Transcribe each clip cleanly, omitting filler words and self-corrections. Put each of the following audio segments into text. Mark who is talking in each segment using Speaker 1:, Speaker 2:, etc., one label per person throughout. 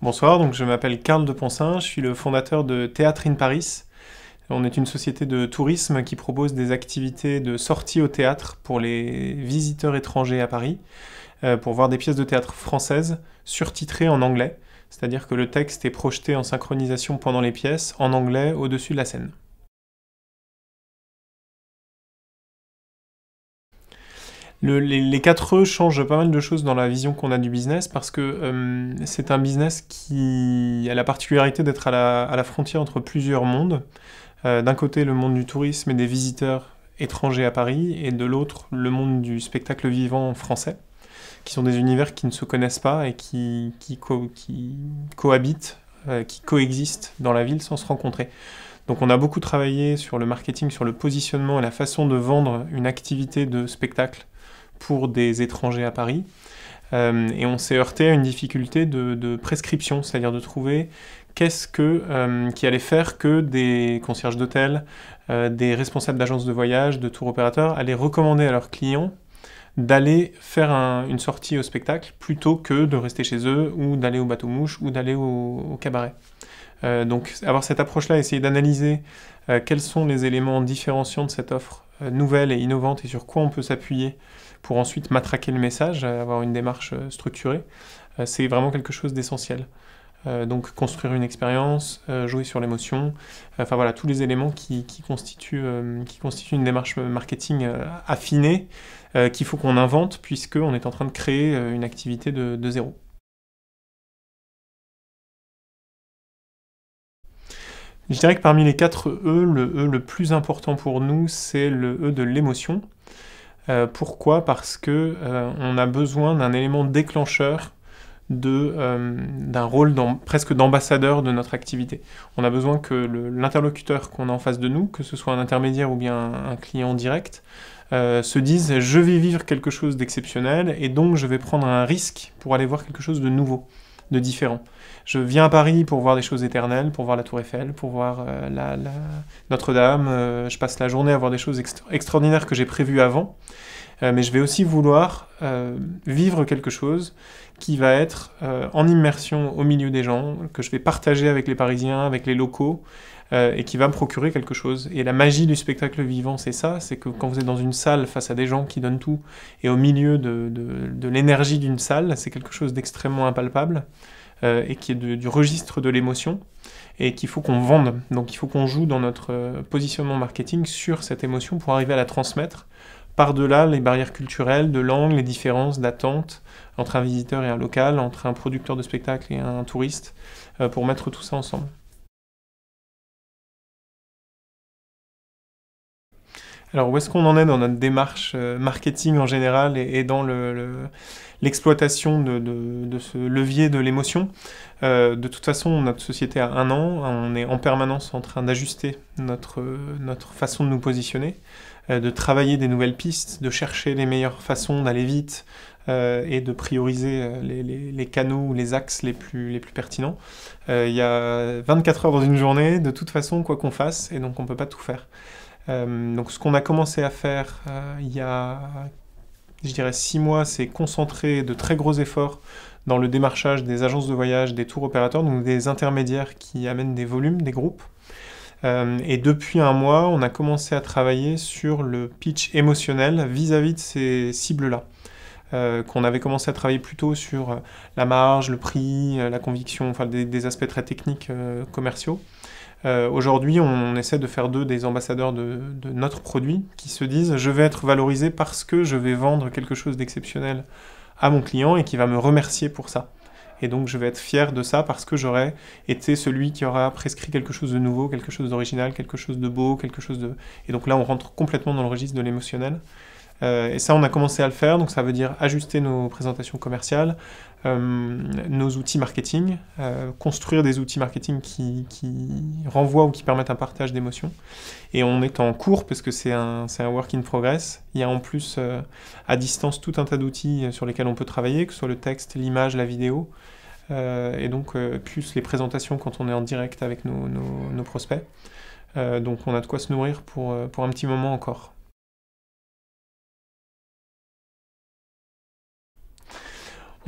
Speaker 1: Bonsoir, donc je m'appelle Karl de Ponsin, je suis le fondateur de Théâtre in Paris. On est une société de tourisme qui propose des activités de sortie au théâtre pour les visiteurs étrangers à Paris, pour voir des pièces de théâtre françaises surtitrées en anglais, c'est-à-dire que le texte est projeté en synchronisation pendant les pièces en anglais au-dessus de la scène. Les 4 E changent pas mal de choses dans la vision qu'on a du business parce que c'est un business qui a la particularité d'être à la frontière entre plusieurs mondes. D'un côté, le monde du tourisme et des visiteurs étrangers à Paris, et de l'autre, le monde du spectacle vivant français, qui sont des univers qui ne se connaissent pas et qui cohabitent, qui coexistent dans la ville sans se rencontrer. Donc on a beaucoup travaillé sur le marketing, sur le positionnement et la façon de vendre une activité de spectacle pour des étrangers à Paris. Et on s'est heurté à une difficulté de prescription, c'est-à-dire de trouver qui allait faire que des concierges d'hôtel, des responsables d'agences de voyage, de tour opérateurs allaient recommander à leurs clients d'aller faire une sortie au spectacle plutôt que de rester chez eux ou d'aller au bateau-mouche ou d'aller au cabaret. Donc avoir cette approche-là, essayer d'analyser quels sont les éléments différenciants de cette offre nouvelle et innovante et sur quoi on peut s'appuyer pour ensuite matraquer le message, avoir une démarche structurée, c'est vraiment quelque chose d'essentiel. Donc construire une expérience, jouer sur l'émotion, enfin voilà, tous les éléments qui constituent une démarche marketing affinée, qu'il faut qu'on invente puisqu'on est en train de créer une activité de zéro. Je dirais que parmi les 4 E, le E le plus important pour nous, c'est le E de l'émotion. Pourquoi? Parce que on a besoin d'un élément déclencheur d'un rôle presque d'ambassadeur de notre activité. On a besoin que l'interlocuteur qu'on a en face de nous, que ce soit un intermédiaire ou bien un client direct, se dise je vais vivre quelque chose d'exceptionnel et donc je vais prendre un risque pour aller voir quelque chose de nouveau, de différent. Je viens à Paris pour voir des choses éternelles, pour voir la Tour Eiffel, pour voir Notre-Dame. Je passe la journée à voir des choses extraordinaires que j'ai prévues avant. Mais je vais aussi vouloir vivre quelque chose qui va être en immersion au milieu des gens, que je vais partager avec les Parisiens, avec les locaux, et qui va me procurer quelque chose. Et la magie du spectacle vivant, c'est ça, c'est que quand vous êtes dans une salle face à des gens qui donnent tout, et au milieu de l'énergie d'une salle, c'est quelque chose d'extrêmement impalpable, et qui est du registre de l'émotion, et qu'il faut qu'on vende. Donc il faut qu'on joue dans notre positionnement marketing sur cette émotion pour arriver à la transmettre, par-delà les barrières culturelles, de langue, les différences d'attente entre un visiteur et un local, entre un producteur de spectacle et un touriste, pour mettre tout ça ensemble. Alors où est-ce qu'on en est dans notre démarche marketing en général et dans l'exploitation de ce levier de l'émotion? De toute façon, notre société a 1 an, on est en permanence en train d'ajuster notre façon de nous positionner, de travailler des nouvelles pistes, de chercher les meilleures façons d'aller vite et de prioriser les canaux ou les axes les plus pertinents. Il y a 24 heures dans une journée, de toute façon, quoi qu'on fasse, et donc on ne peut pas tout faire. Donc ce qu'on a commencé à faire il y a, je dirais, 6 mois, c'est concentrer de très gros efforts dans le démarchage des agences de voyage, des tours opérateurs, donc des intermédiaires qui amènent des volumes, des groupes. Et depuis 1 mois, on a commencé à travailler sur le pitch émotionnel vis-à-vis de ces cibles-là. Qu'on avait commencé à travailler plutôt sur la marge, le prix, la conviction, enfin des aspects très techniques commerciaux. Aujourd'hui, on essaie de faire d'eux des ambassadeurs de notre produit qui se disent je vais être valorisé parce que je vais vendre quelque chose d'exceptionnel à mon client et qui va me remercier pour ça. Et donc je vais être fier de ça parce que j'aurai été celui qui aura prescrit quelque chose de nouveau, quelque chose d'original, quelque chose de beau, quelque chose de... Et donc là, on rentre complètement dans le registre de l'émotionnel. Et ça, on a commencé à le faire, donc ça veut dire ajuster nos présentations commerciales, nos outils marketing, construire des outils marketing qui renvoient ou qui permettent un partage d'émotions. Et on est en cours, parce que c'est un work in progress. Il y a en plus, à distance, tout un tas d'outils sur lesquels on peut travailler, que ce soit le texte, l'image, la vidéo, et donc plus les présentations quand on est en direct avec nos prospects. Donc on a de quoi se nourrir pour un petit moment encore.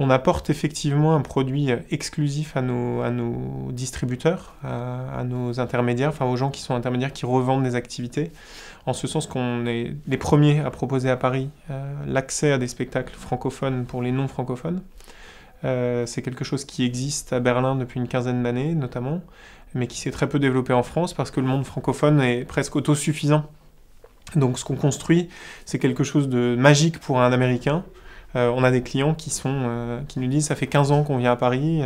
Speaker 1: On apporte effectivement un produit exclusif à nos distributeurs, à nos intermédiaires, enfin aux gens qui sont intermédiaires, qui revendent des activités, en ce sens qu'on est les premiers à proposer à Paris l'accès à des spectacles francophones pour les non-francophones. C'est quelque chose qui existe à Berlin depuis une quinzaine d'années notamment, mais qui s'est très peu développé en France parce que le monde francophone est presque autosuffisant. Donc ce qu'on construit, c'est quelque chose de magique pour un Américain. On a des clients qui nous disent ça fait 15 ans qu'on vient à Paris,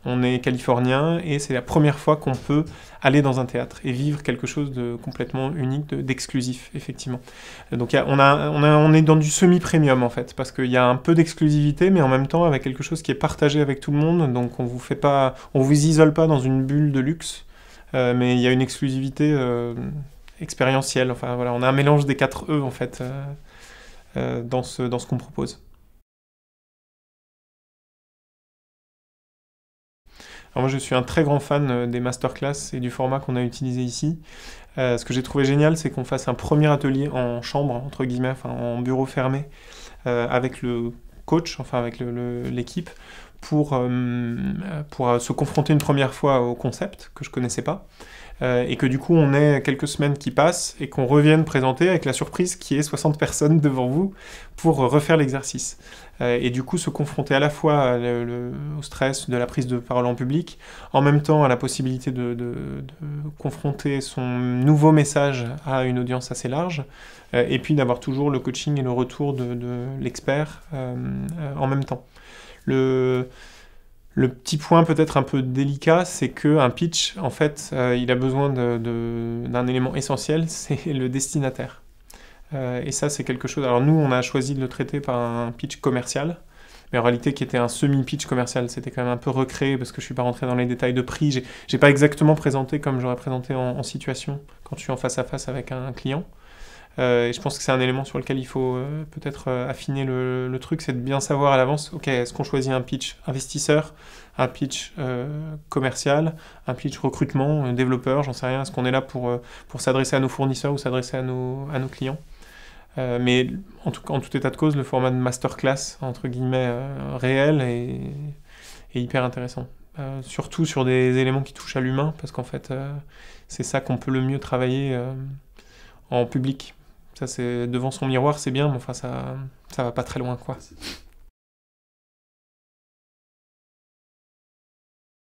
Speaker 1: on est californien et c'est la première fois qu'on peut aller dans un théâtre et vivre quelque chose de complètement unique, d'exclusif, effectivement. Donc on est dans du semi-premium en fait, parce qu'il y a un peu d'exclusivité, mais en même temps avec quelque chose qui est partagé avec tout le monde, donc on vous isole pas dans une bulle de luxe, mais il y a une exclusivité expérientielle. Enfin voilà, on a un mélange des 4 E en fait. Dans ce qu'on propose. Alors moi je suis un très grand fan des masterclass et du format qu'on a utilisé ici. Ce que j'ai trouvé génial, c'est qu'on fasse un premier atelier en chambre, entre guillemets, enfin en bureau fermé, avec le coach, enfin avec l'équipe, pour se confronter une première fois au concept que je connaissais pas. Et que du coup on ait quelques semaines qui passent et qu'on revienne présenter avec la surprise qui est 60 personnes devant vous pour refaire l'exercice. Et du coup se confronter à la fois au stress de la prise de parole en public, en même temps à la possibilité de confronter son nouveau message à une audience assez large, et puis d'avoir toujours le coaching et le retour de l'expert en même temps. Le petit point peut-être un peu délicat, c'est qu'un pitch, en fait, il a besoin d'un élément essentiel, c'est le destinataire. Et ça, c'est quelque chose... Alors nous, on a choisi de le traiter par un pitch commercial, mais en réalité qui était un semi-pitch commercial. C'était quand même un peu recréé, parce que je ne suis pas rentré dans les détails de prix. J'ai pas exactement présenté comme j'aurais présenté en situation, quand je suis en face à face avec un client. Et je pense que c'est un élément sur lequel il faut peut-être affiner le truc, c'est de bien savoir à l'avance, ok, est-ce qu'on choisit un pitch investisseur, un pitch commercial, un pitch recrutement, un développeur, j'en sais rien, est-ce qu'on est là pour s'adresser à nos fournisseurs ou s'adresser à nos clients. Mais en tout état de cause, le format de masterclass, entre guillemets, réel est hyper intéressant. Surtout sur des éléments qui touchent à l'humain, parce qu'en fait, c'est ça qu'on peut le mieux travailler en public. Ça, c'est devant son miroir, c'est bien, mais enfin, ça va pas très loin, quoi.